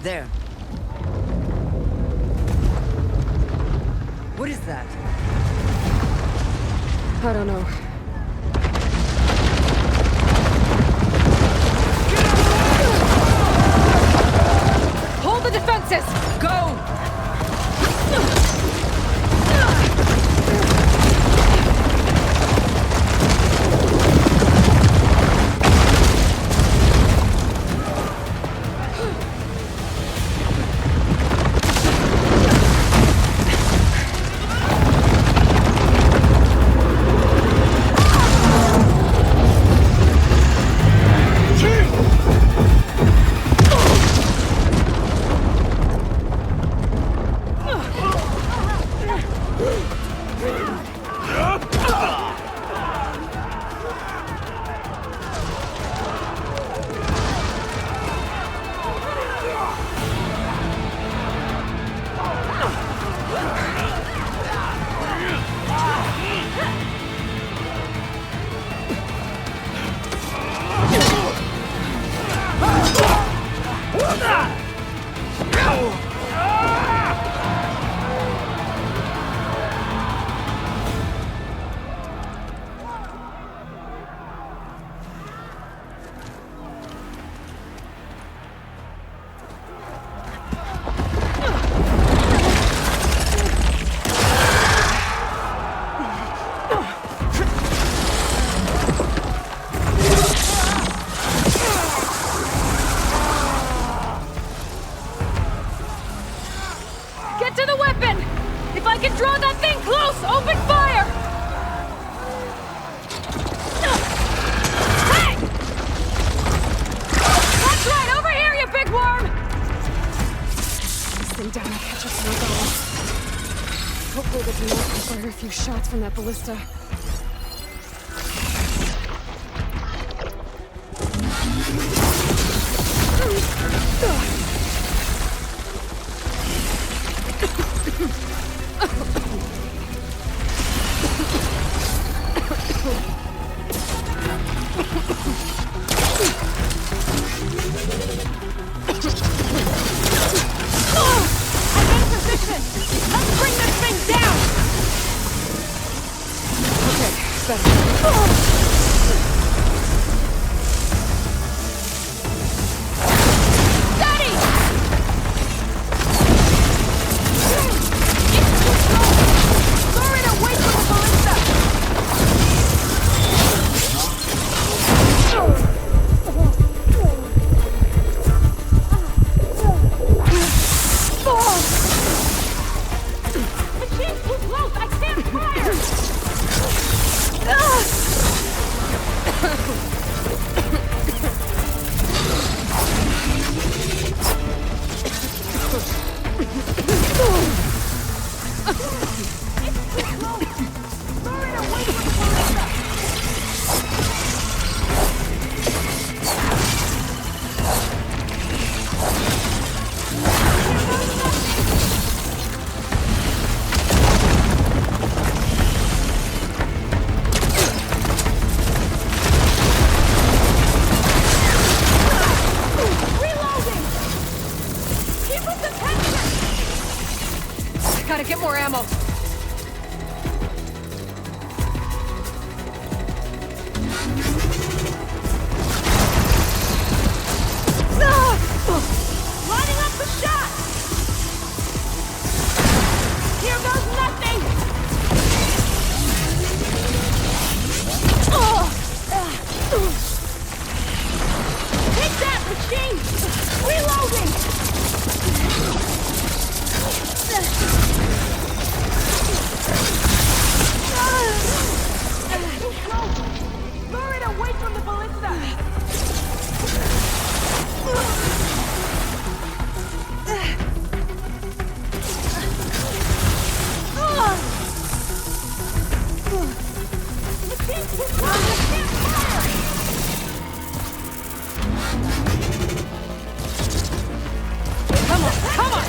There. What is that? I don't know. Hold the defenses! Go! Get to the weapon! If I can draw that thing close, open fire! Hey! That's right, over here, you big worm! This thing down and catch us in a bottle. Hopefully the Bendar can fire a few shots from that ballista. Gotta get more ammo. Lining up the shot! Here goes nothing! Take that, machine! Reloading! Lure it away from the ballista! Come on, come on!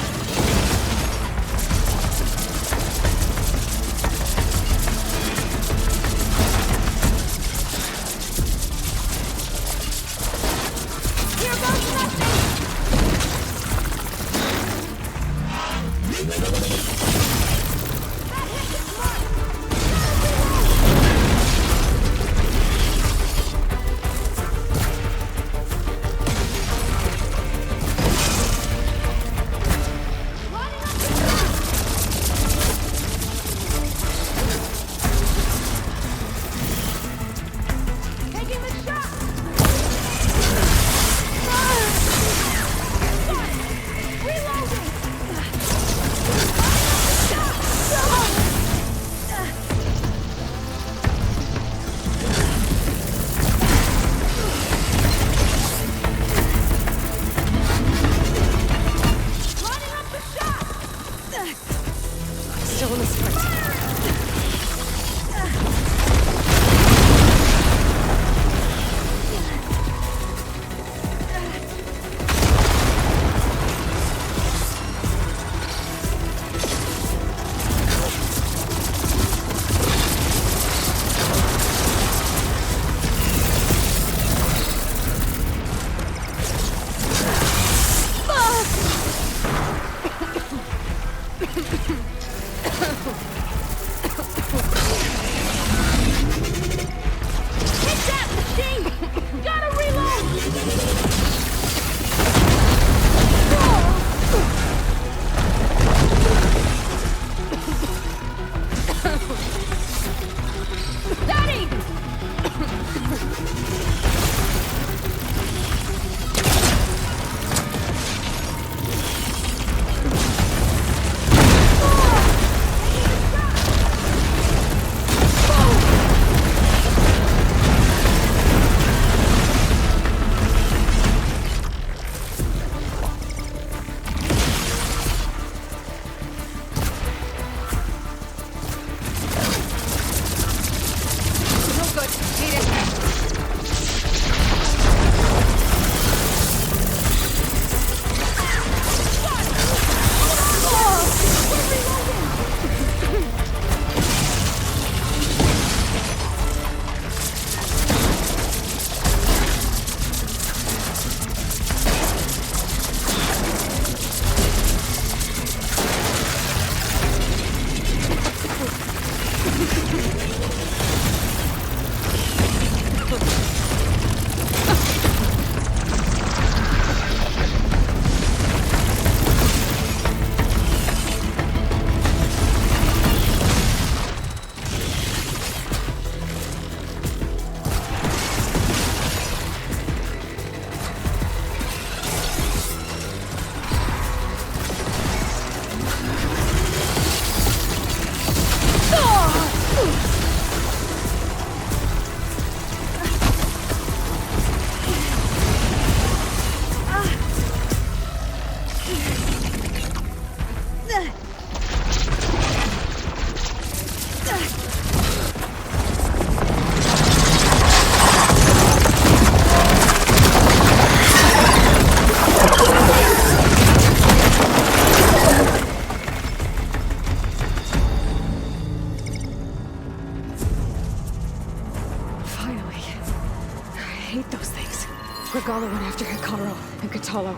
hate those things. Regala went after Hikaru and Katalo.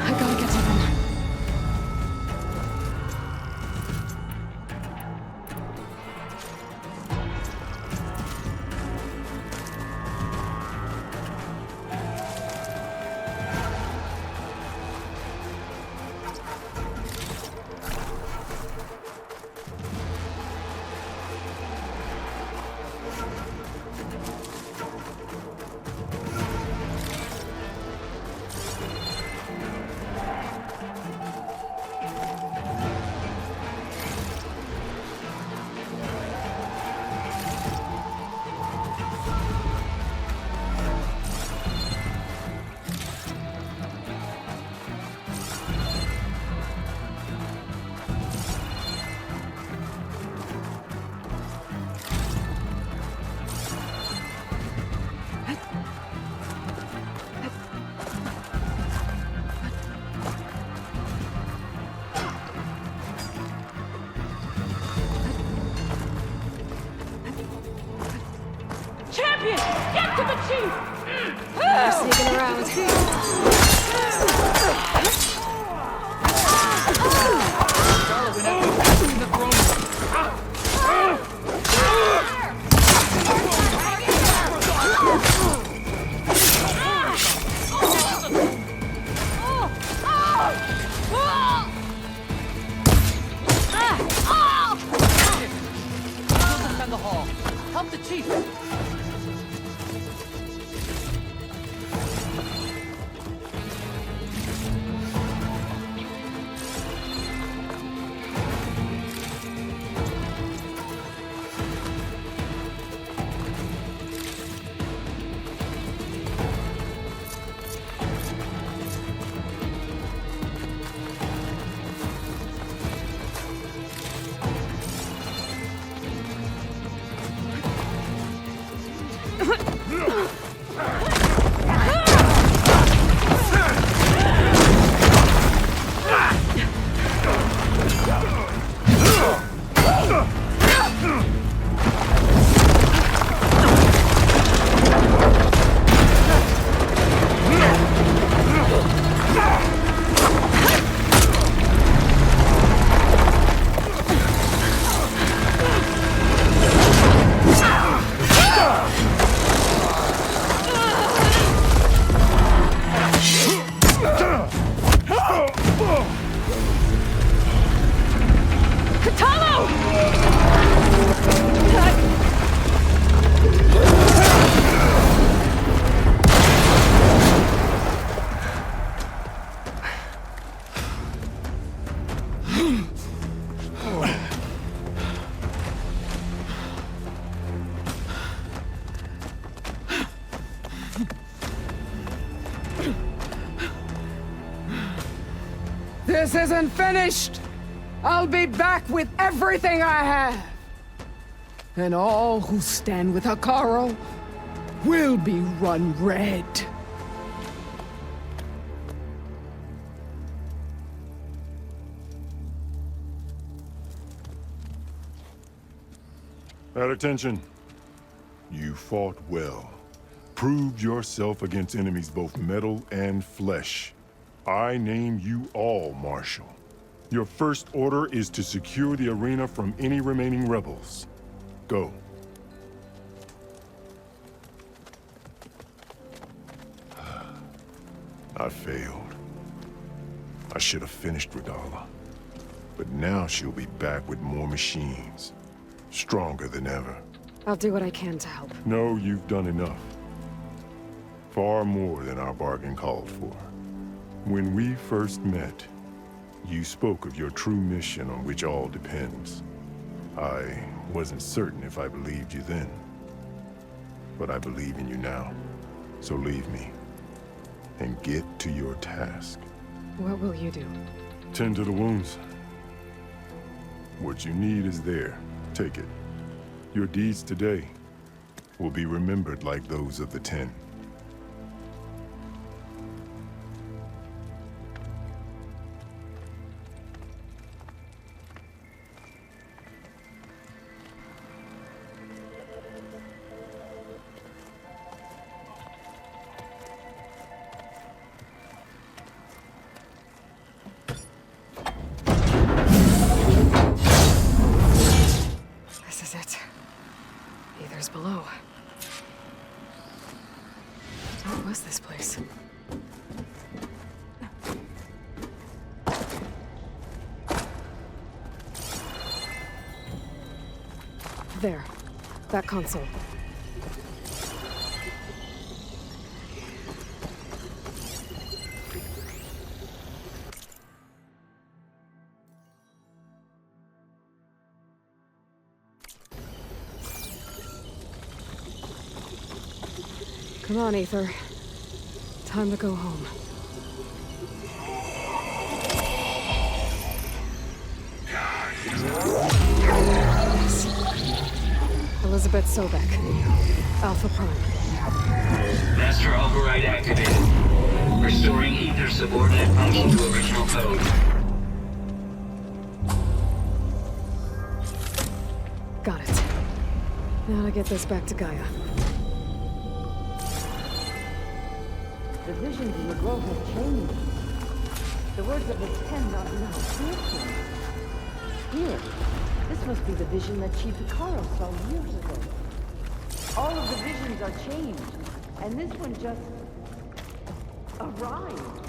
I gotta get to them. Champion! Get to the chief! They're sneaking around. Defend the hall. Help the chief! This isn't finished! I'll be back with everything I have! And all who stand with Hikaru will be run red. At attention. You fought well. Proved yourself against enemies both metal and flesh. I name you all Marshal. Your first order is to secure the arena from any remaining rebels. Go. I failed. I should have finished Regala. But now she'll be back with more machines. Stronger than ever. I'll do what I can to help. No, you've done enough. Far more than our bargain called for. When we first met, you spoke of your true mission on which all depends. I wasn't certain if I believed you then. But I believe in you now. So leave me. And get to your task. What will you do? Tend to the wounds. What you need is there. Take it. Your deeds today will be remembered like those of the 10. was this place? There. That console. Come on, Aether. Time to go home. Yes. Elizabeth Sobek. Alpha Prime. Master override activated. Restoring Aether's subordinate function to original code. Got it. Now to get this back to Gaia. The visions in the grove have changed. The words of the Ten are now piercing. Here, this must be the vision that Chief Icaro saw years ago. All of the visions are changed, and this one just arrived.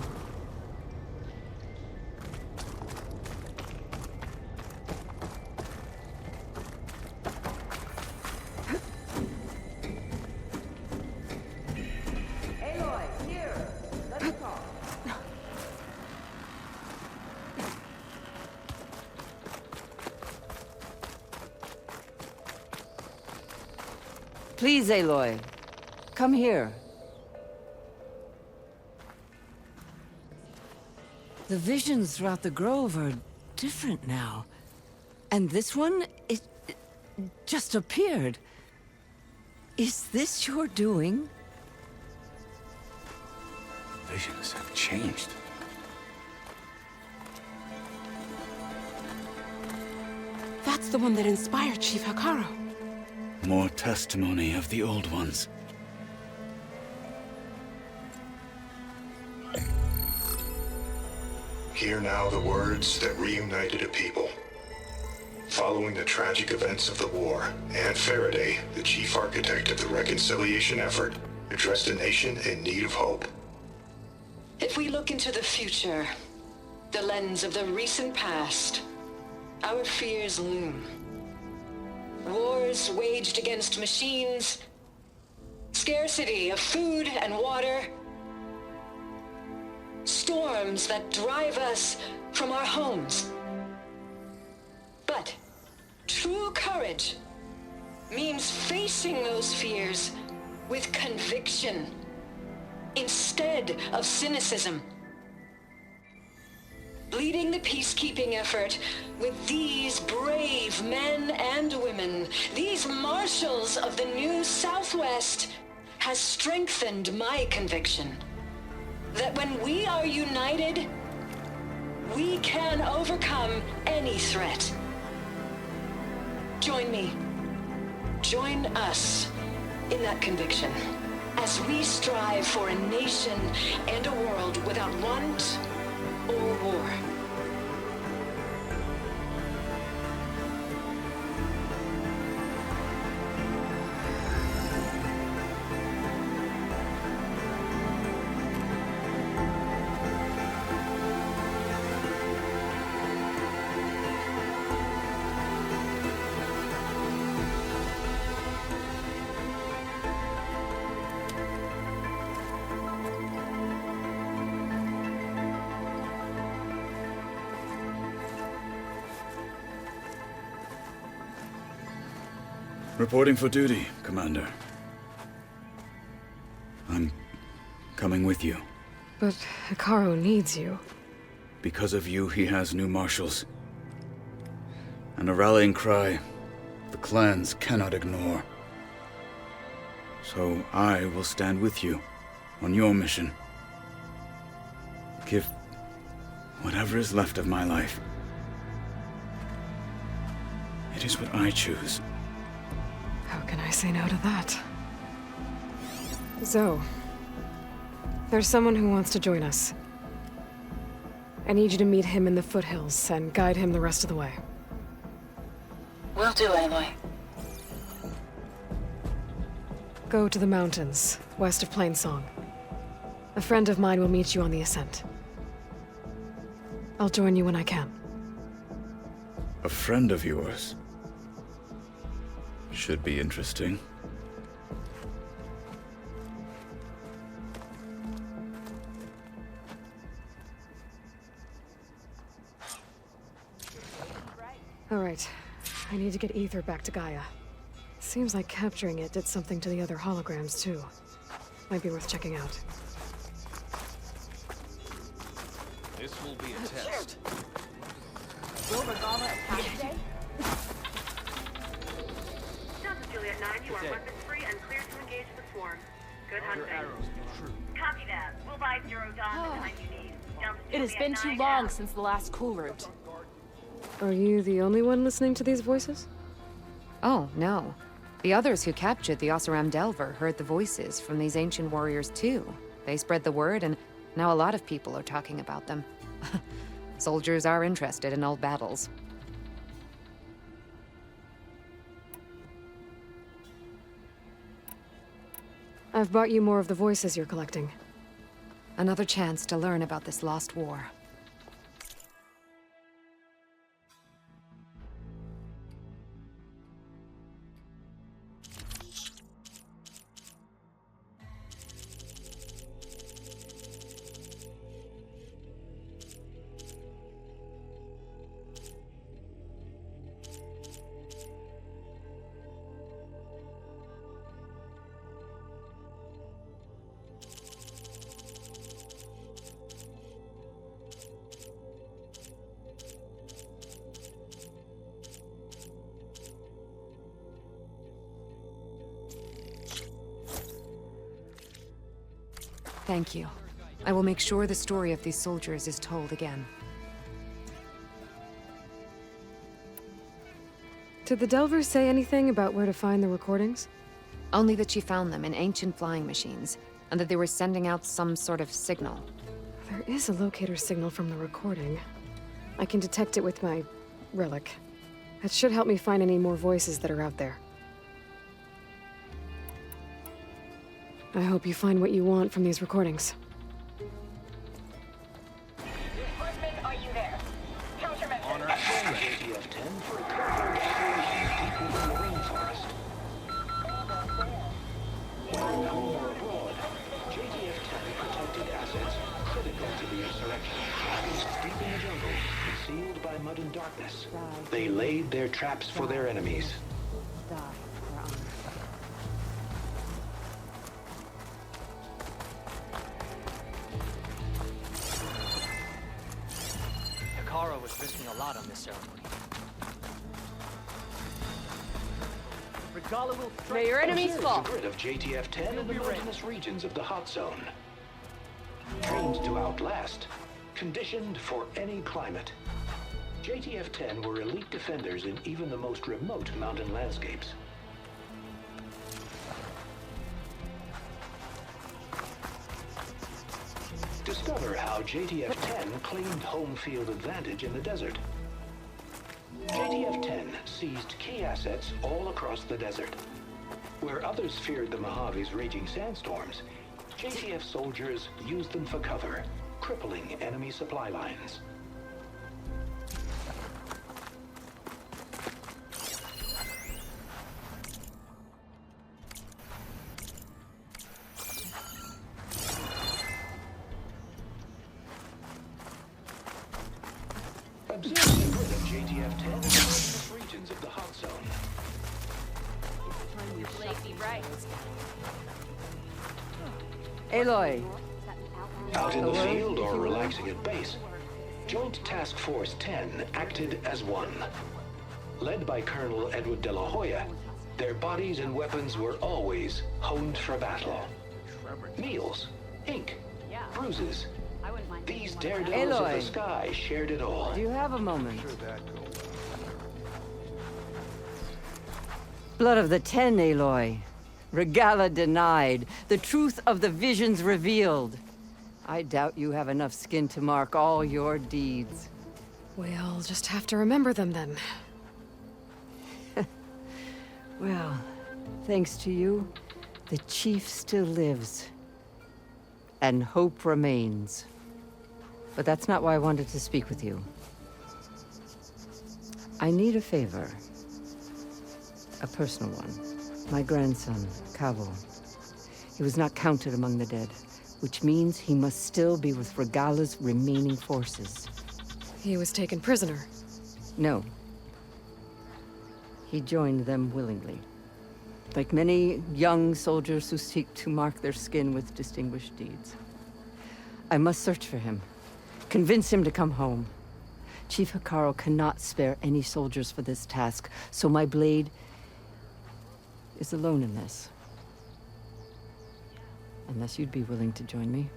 Aloy, here, let's talk. Please, Aloy. Come here. The visions throughout the grove are different now. And this one, it just appeared. Is this your doing? Visions have changed. That's the one that inspired Chief Icaro. More testimony of the old ones. Hear now the words that reunited a people. Following the tragic events of the war, Anne Faraday, the chief architect of the reconciliation effort, addressed a nation in need of hope. If we look into the future, the lens of the recent past, our fears loom. Wars waged against machines, scarcity of food and water, storms that drive us from our homes. But true courage means facing those fears with conviction instead of cynicism. Leading the peacekeeping effort with these brave men and women, these marshals of the new Southwest, has strengthened my conviction that when we are united, we can overcome any threat. Join me. Join us in that conviction as we strive for a nation and a world without want or war. Reporting for duty, Commander. I'm coming with you. But Icaro needs you. Because of you, he has new marshals. And a rallying cry the clans cannot ignore. So I will stand with you on your mission. Give whatever is left of my life. It is what I choose. How can I say no to that? Zoe, there's someone who wants to join us. I need you to meet him in the foothills and guide him the rest of the way. Will do, Aloy. Go to the mountains, west of Plainsong. A friend of mine will meet you on the ascent. I'll join you when I can. A friend of yours? Should be interesting. Alright. I need to get Ether back to Gaia. Seems like capturing it did something to the other holograms, too. Might be worth checking out. This will be a test. Will Regala attack today? Delta Juliet 9, you are weapons free and clear to engage the swarm. Good hunting. Copy that. We'll buy Zero Dawn the time you need. Delta It has been too long since the last cool route. Are you the only one listening to these voices? Oh, no. The others who captured the Oseram Delver heard the voices from these ancient warriors too. They spread the word, and now a lot of people are talking about them. Soldiers are interested in old battles. I've brought you more of the voices you're collecting. Another chance to learn about this lost war. Thank you. I will make sure the story of these soldiers is told again. Did the Delvers say anything about where to find the recordings? Only that she found them in ancient flying machines, and that they were sending out some sort of signal. There is a locator signal from the recording. I can detect it with my relic. That should help me find any more voices that are out there. I hope you find what you want from these recordings. Horsemen, are you there? Countermeasures. On our way. JTF-10 for a cargo operation deep within the rainforest. Whether home or abroad, JTF-10 protected assets critical to the insurrection. Deep in the jungle, concealed by mud and darkness, they laid their traps for their enemies. Die for honor. Hekarro was risking a lot on this ceremony. Regala will May your enemies Observe fall. the grid of JTF-10 in the mountainous regions of the hot zone. Trained to outlast, conditioned for any climate. JTF-10 were elite defenders in even the most remote mountain landscapes. Discover how JTF-10 claimed home field advantage in the desert. JTF-10 seized key assets all across the desert. Where others feared the Mojave's raging sandstorms, JTF soldiers used them for cover, crippling enemy supply lines. Observe the grid of JTF-10 in the mountainous regions of the hot zone. Aloy. Out in the field or relaxing at base, Joint Task Force 10 acted as one. Led by Colonel Edward de la Hoya, their bodies and weapons were always honed for battle. Meals, ink, bruises. These daredevils of the sky shared it all. Do you have a moment? Blood of the Ten, Aloy. Regala denied. The truth of the visions revealed. I doubt you have enough skin to mark all your deeds. We'll just have to remember them then. Well, thanks to you, the chief still lives. And hope remains. But that's not why I wanted to speak with you. I need a favor. A personal one. My grandson, Cavo. He was not counted among the dead, which means he must still be with Regala's remaining forces. He was taken prisoner. No. He joined them willingly. Like many young soldiers who seek to mark their skin with distinguished deeds. I must search for him. Convince him to come home. Chief Hikaru cannot spare any soldiers for this task, so my blade is alone in this. Unless you'd be willing to join me.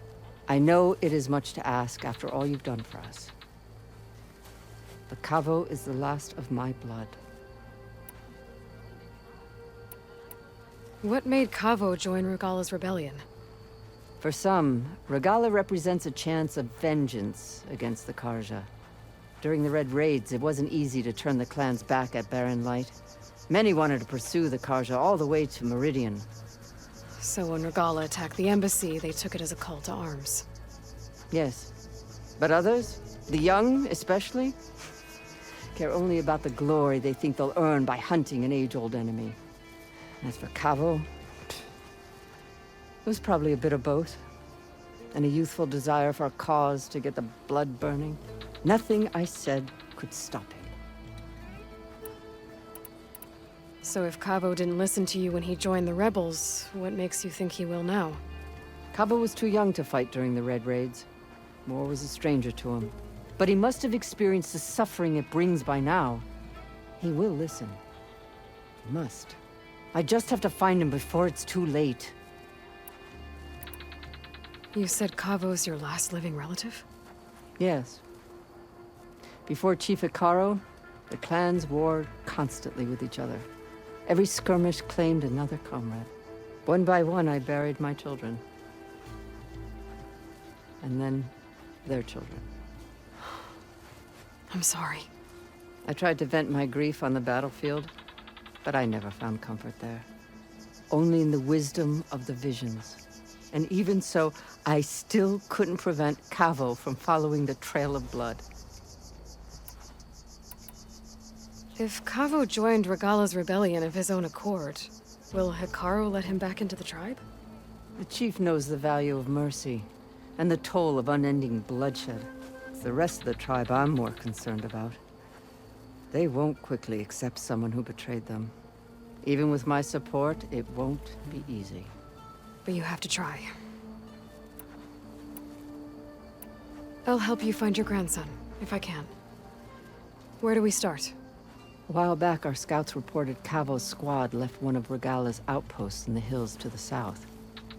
I know it is much to ask after all you've done for us. But Cavo is the last of my blood. What made Cavo join Regala's rebellion? For some, Regala represents a chance of vengeance against the Karja. During the Red Raids, it wasn't easy to turn the clans back at Barren Light. Many wanted to pursue the Karja all the way to Meridian. So when Regala attacked the embassy, they took it as a call to arms. Yes. But others, the young especially, care only about the glory they think they'll earn by hunting an age-old enemy. As for Cavo, it was probably a bit of both. And a youthful desire for a cause to get the blood burning. Nothing I said could stop him. So if Cavo didn't listen to you when he joined the rebels, what makes you think he will now? Cavo was too young to fight during the Red Raids. War was a stranger to him. But he must have experienced the suffering it brings by now. He will listen. He must. I just have to find him before it's too late. You said Cavo's your last living relative? Yes. Before Chief Hikaru, the clans warred constantly with each other. Every skirmish claimed another comrade. One by one, I buried my children. And then, their children. I'm sorry. I tried to vent my grief on the battlefield, but I never found comfort there. Only in the wisdom of the visions. And even so, I still couldn't prevent Cavo from following the trail of blood. If Cavo joined Regala's rebellion of his own accord, will Hikaru let him back into the tribe? The chief knows the value of mercy, and the toll of unending bloodshed. It's the rest of the tribe I'm more concerned about. They won't quickly accept someone who betrayed them. Even with my support, it won't be easy. But you have to try. I'll help you find your grandson, if I can. Where do we start? A while back, our scouts reported Cavo's squad left one of Regala's outposts in the hills to the south.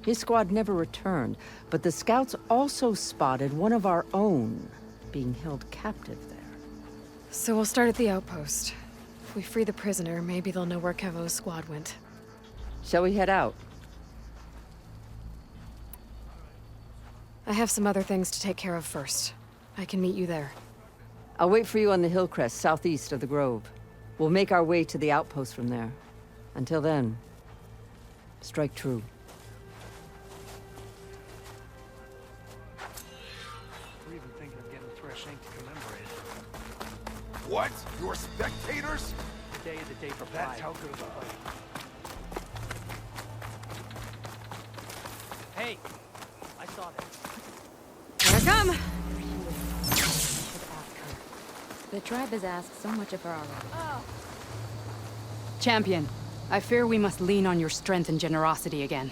His squad never returned, but the scouts also spotted one of our own being held captive there. So we'll start at the outpost. If we free the prisoner, maybe they'll know where Cavo's squad went. Shall we head out? I have some other things to take care of first. I can meet you there. I'll wait for you on the hill crest southeast of the grove. We'll make our way to the outpost from there. Until then, strike true. We're even thinking of getting Thresh Inc. to commemorate it. What? You're spectators? Today is the day for pride. That's how good of a fight. Hey! I saw that. Here I come! The tribe has asked so much of her already. Champion, I fear we must lean on your strength and generosity again.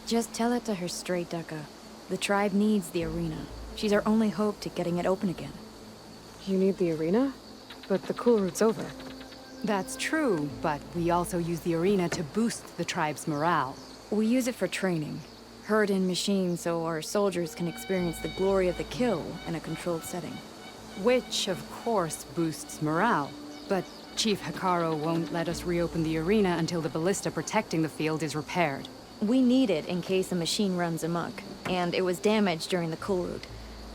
Just tell it to her straight, Ducka. The tribe needs the arena. She's our only hope to getting it open again. You need the arena? But the cool route's over. That's true, but we also use the arena to boost the tribe's morale. We use it for training. Herd in machines so our soldiers can experience the glory of the kill in a controlled setting. Which, of course, boosts morale. But Chief Hikaru won't let us reopen the arena until the ballista protecting the field is repaired. We need it in case a machine runs amok, and it was damaged during the cool route.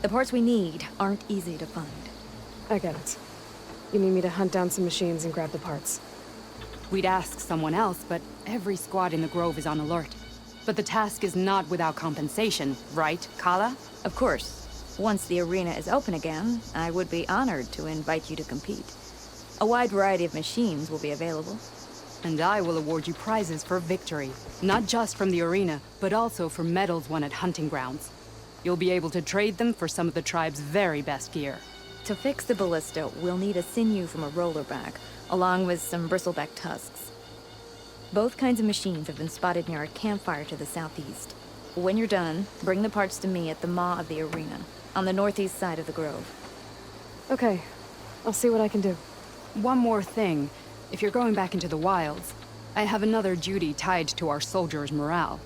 The parts we need aren't easy to find. I get it. You need me to hunt down some machines and grab the parts. We'd ask someone else, but every squad in the Grove is on alert. But the task is not without compensation, right, Kala? Of course. Once the arena is open again, I would be honored to invite you to compete. A wide variety of machines will be available. And I will award you prizes for victory. Not just from the arena, but also for medals won at hunting grounds. You'll be able to trade them for some of the tribe's very best gear. To fix the ballista, we'll need a sinew from a rollerback, along with some bristleback tusks. Both kinds of machines have been spotted near a campfire to the southeast. When you're done, bring the parts to me at the maw of the arena, on the northeast side of the grove. Okay, I'll see what I can do. One more thing. If you're going back into the wilds, I have another duty tied to our soldiers' morale.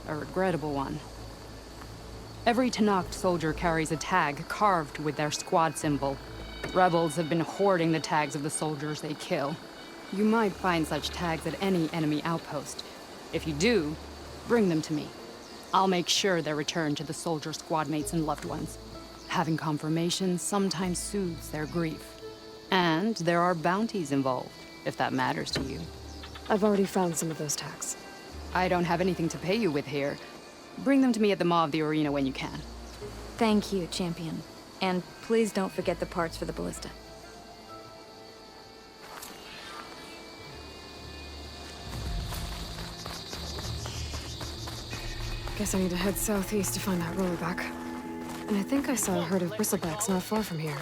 A regrettable one. Every Tenakth soldier carries a tag carved with their squad symbol. Rebels have been hoarding the tags of the soldiers they kill. You might find such tags at any enemy outpost. If you do, bring them to me. I'll make sure they're returned to the soldier squad mates and loved ones. Having confirmation sometimes soothes their grief. And there are bounties involved, if that matters to you. I've already found some of those tags. I don't have anything to pay you with here. Bring them to me at the maw of the arena when you can. Thank you, champion. And please don't forget the parts for the ballista. Guess I need to head southeast to find that rollerback. And I think I saw a herd of bristlebacks not far from here.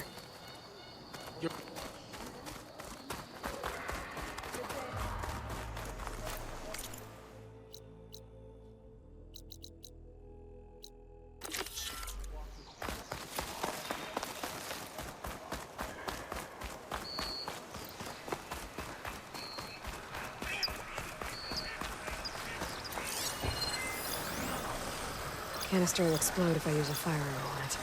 Canister will explode if I use a fire arrow on it.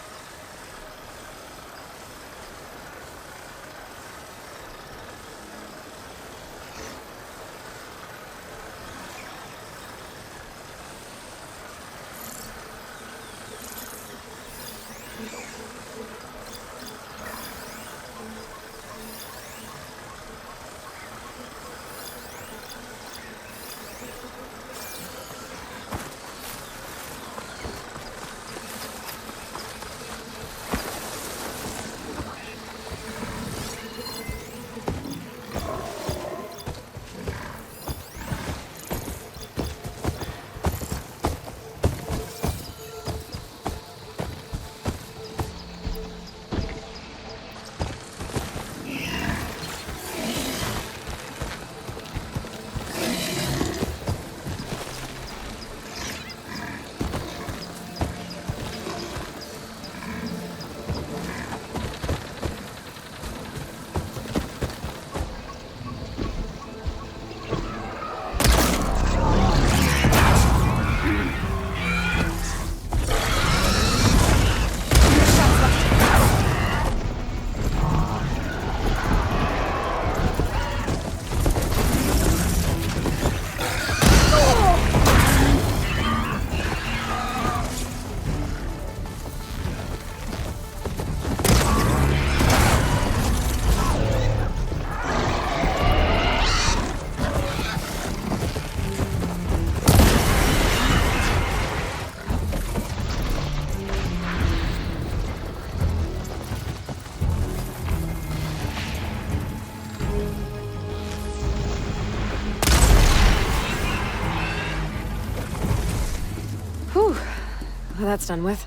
Well, that's done with.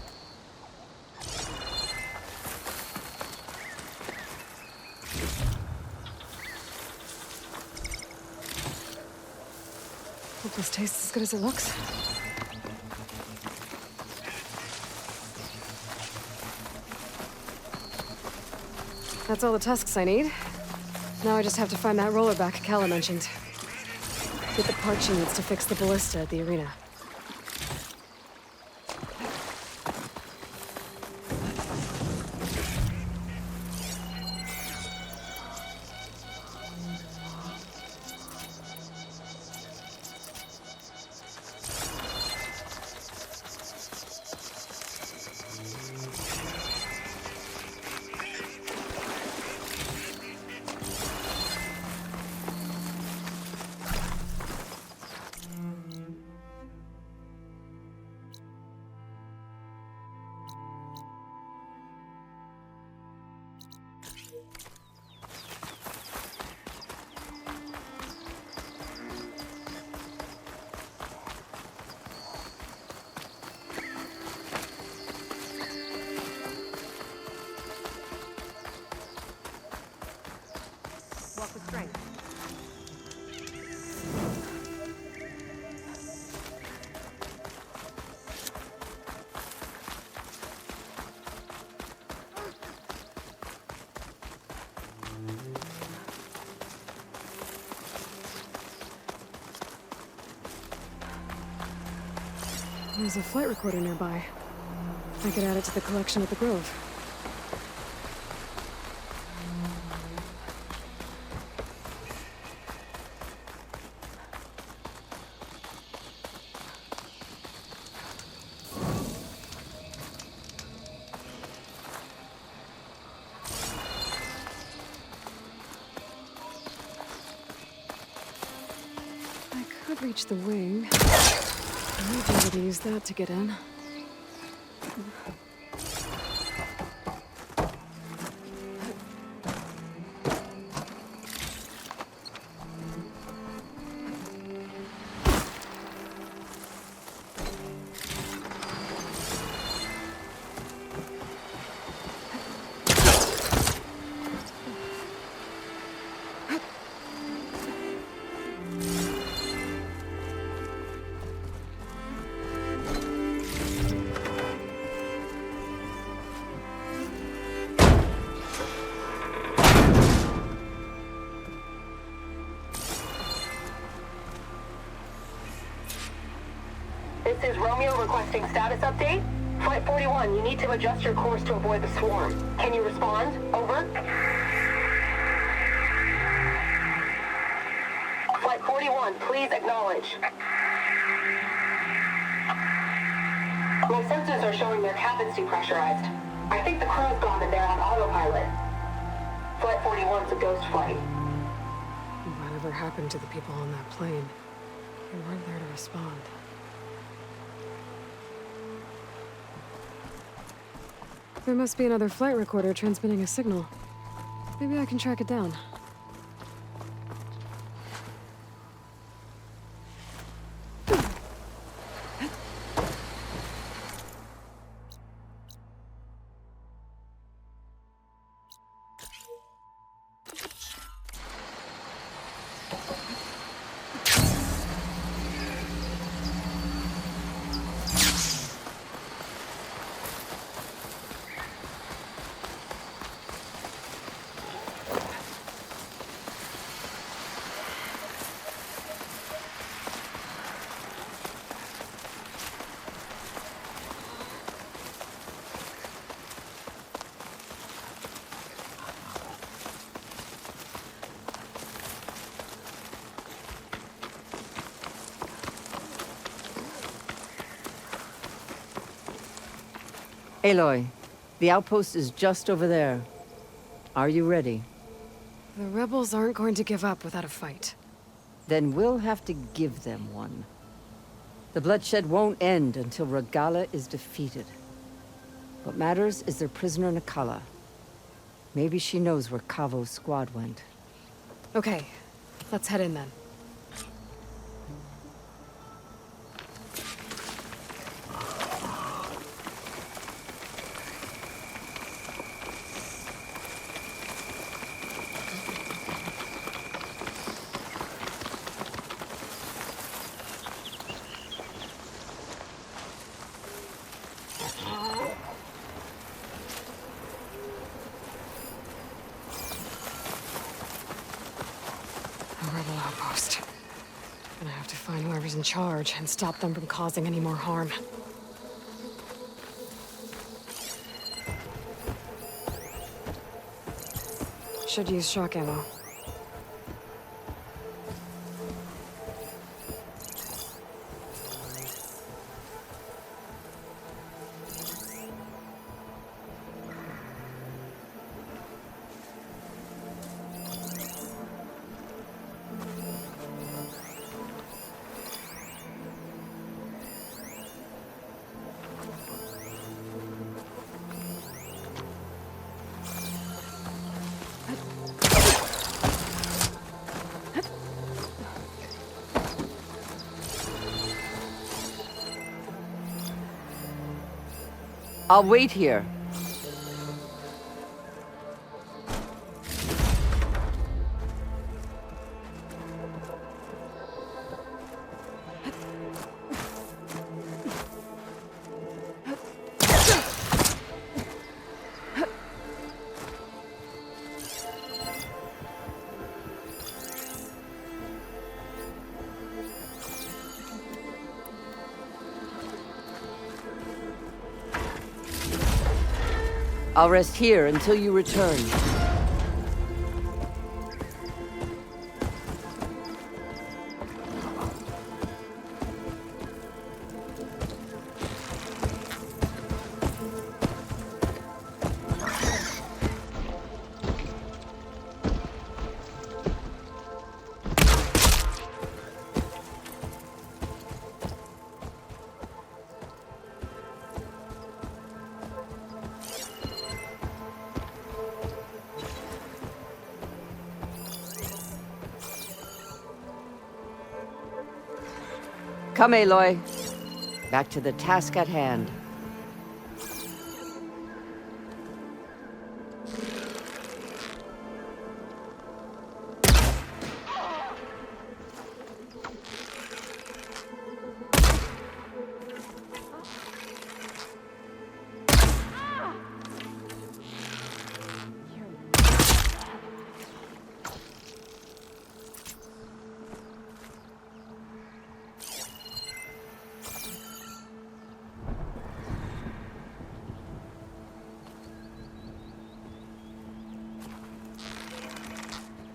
Hope this tastes as good as it looks. That's all the tusks I need. Now I just have to find that rollerback Kala mentioned. Get the part she needs to fix the ballista at the arena. There's a flight recorder nearby. I could add it to the collection at the Grove. I could reach the wing. I might be able to use that to get in. This is Romeo requesting status update. Flight 41, you need to adjust your course to avoid the swarm. Can you respond? Over. Flight 41, please acknowledge. My sensors are showing their cabins depressurized. I think the crew's gone and they're on autopilot. Flight 41's a ghost flight. Whatever happened to the people on that plane? They weren't there to respond. There must be another flight recorder transmitting a signal. Maybe I can track it down. Aloy, the outpost is just over there. Are you ready? The rebels aren't going to give up without a fight. Then we'll have to give them one. The bloodshed won't end until Regala is defeated. What matters is their prisoner Nakala. Maybe she knows where Kavo's squad went. Okay, let's head in then. Rebel outpost. Gonna have to find whoever's in charge and stop them from causing any more harm. Should use shock ammo. I'll wait here. I'll rest here until you return. Come, Aloy. Back to the task at hand.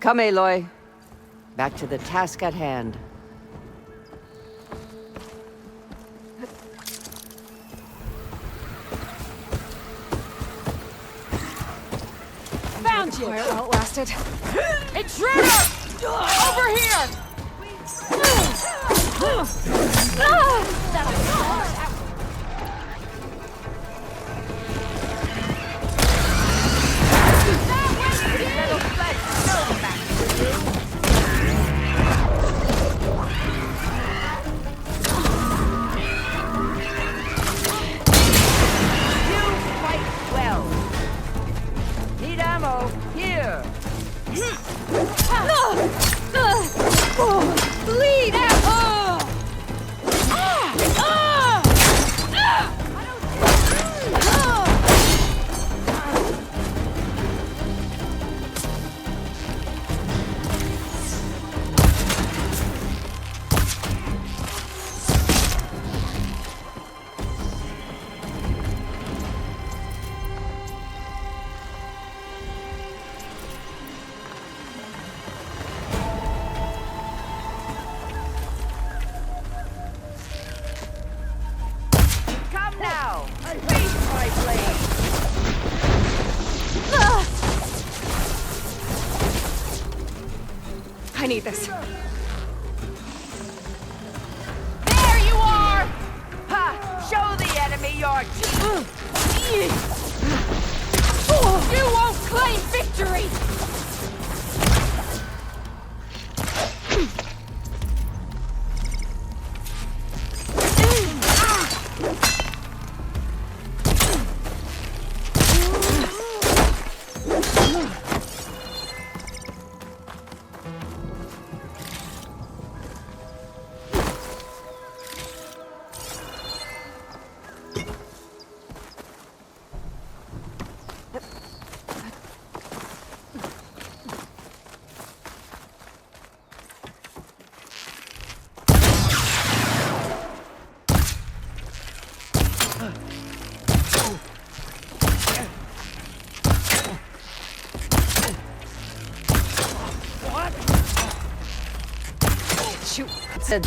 Come, Aloy. Back to the task at hand. Found you! Fire outlasted. Intruder! Over here! Bleed out! I need this. There you are! Ha! Show the enemy your teeth! You won't claim victory! Shoot. Said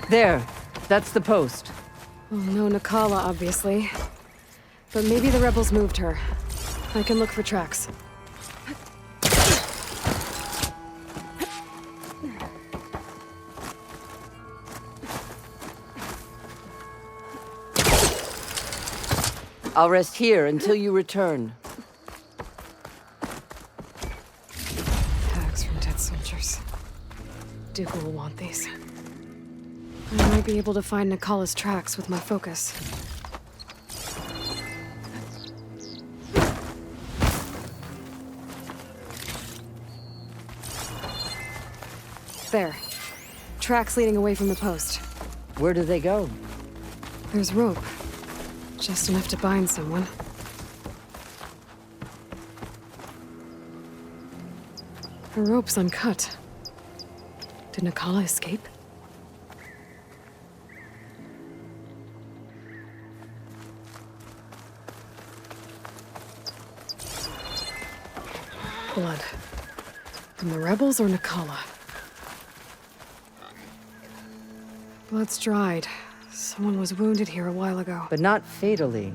There. That's the post. Oh, no Nakala, obviously. But maybe the rebels moved her. I can look for tracks. I'll rest here until you return. Tags from dead soldiers. Dooku will want these. I might be able to find Nakala's tracks with my focus. There. Tracks leading away from the post. Where do they go? There's rope. Just enough to bind someone. The rope's uncut. Did Nakala escape? Blood. From the rebels or Nakala? Blood's dried. Someone was wounded here a while ago. But not fatally.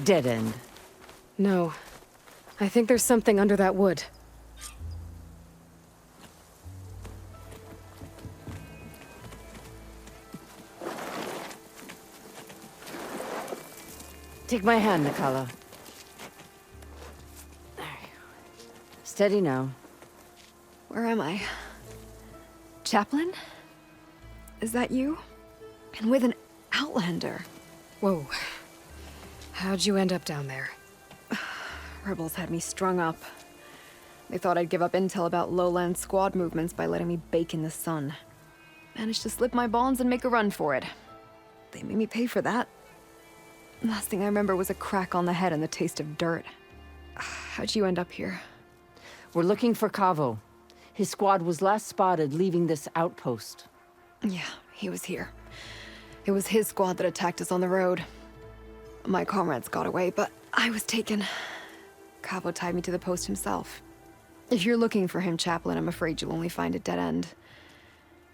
Dead end. No. I think there's something under that wood. Take my hand, Nakala. There. Steady now. Where am I? Chaplain? Is that you? And with an Outlander. Whoa. How'd you end up down there? Rebels had me strung up. They thought I'd give up intel about lowland squad movements by letting me bake in the sun. Managed to slip my bonds and make a run for it. They made me pay for that. Last thing I remember was a crack on the head and the taste of dirt. How'd you end up here? We're looking for Cavo. His squad was last spotted leaving this outpost. Yeah, he was here. It was his squad that attacked us on the road. My comrades got away, but I was taken. Cavo tied me to the post himself. If you're looking for him, Chaplain, I'm afraid you'll only find a dead end.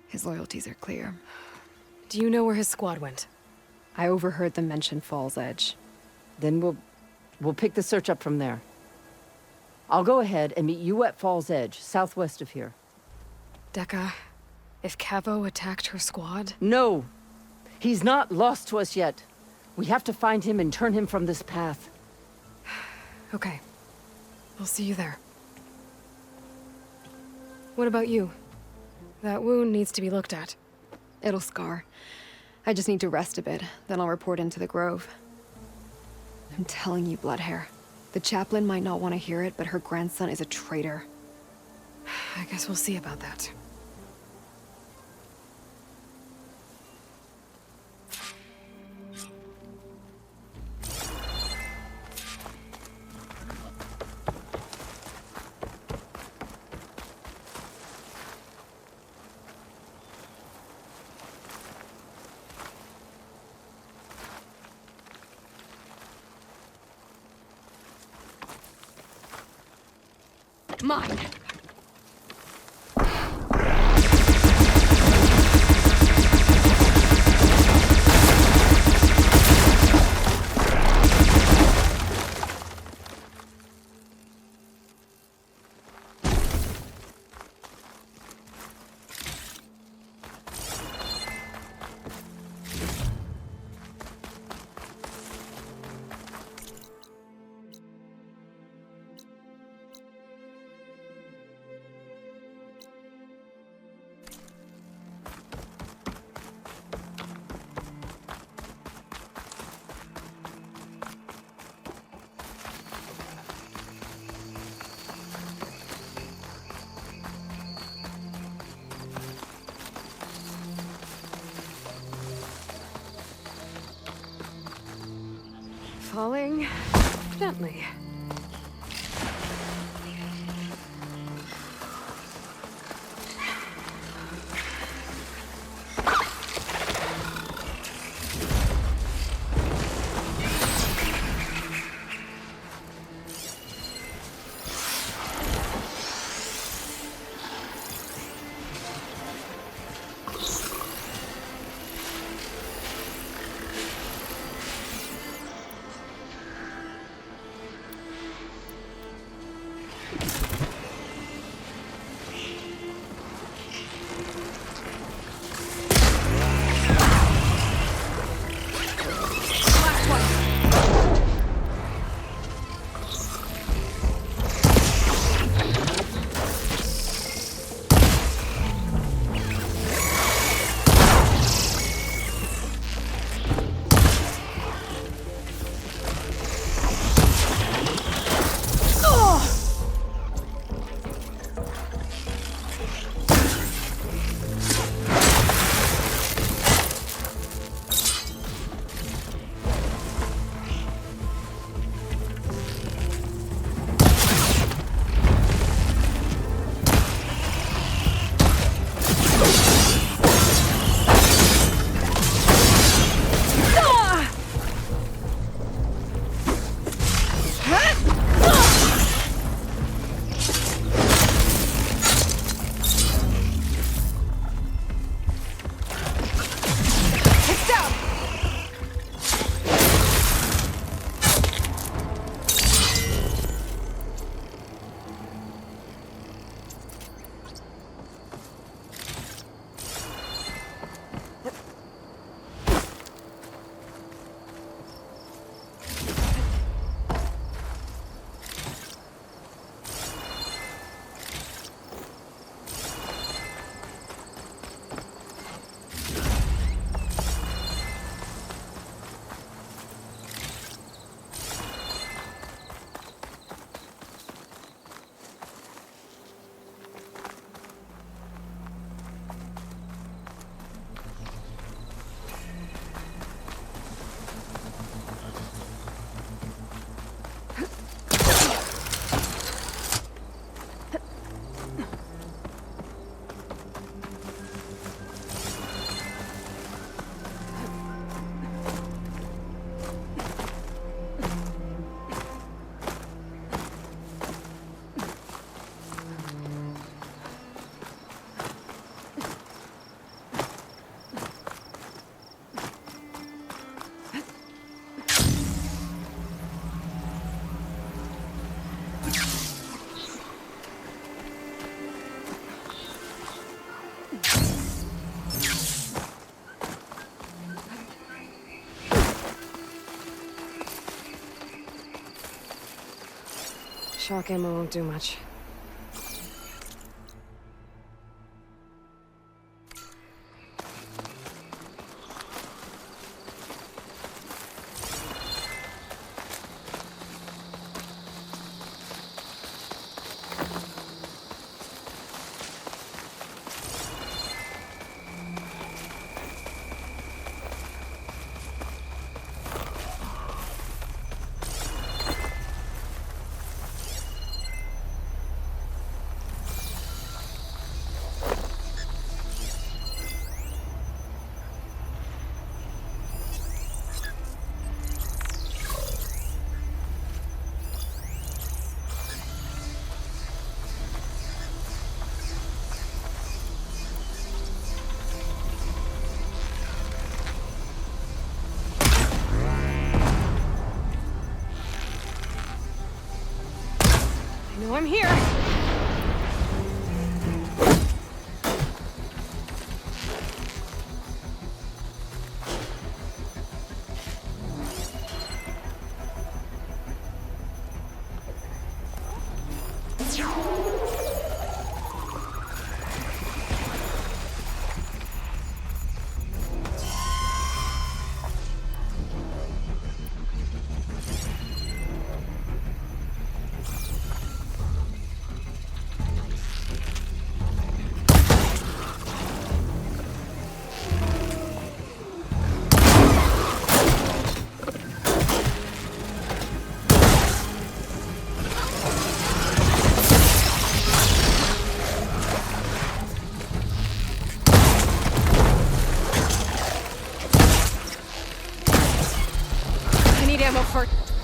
His loyalties are clear. Do you know where his squad went? I overheard them mention Fall's Edge. Then we'll pick the search up from there. I'll go ahead and meet you at Fall's Edge, southwest of here. Dekka, if Cavo attacked her squad? No! He's not lost to us yet. We have to find him and turn him from this path. Okay. I'll see you there. What about you? That wound needs to be looked at. It'll scar. I just need to rest a bit, then I'll report into the Grove. I'm telling you, Bloodhair. The chaplain might not want to hear it, but her grandson is a traitor. I guess we'll see about that. Mine! Falling gently. Shock ammo won't do much. I know I'm here! I need ammo for...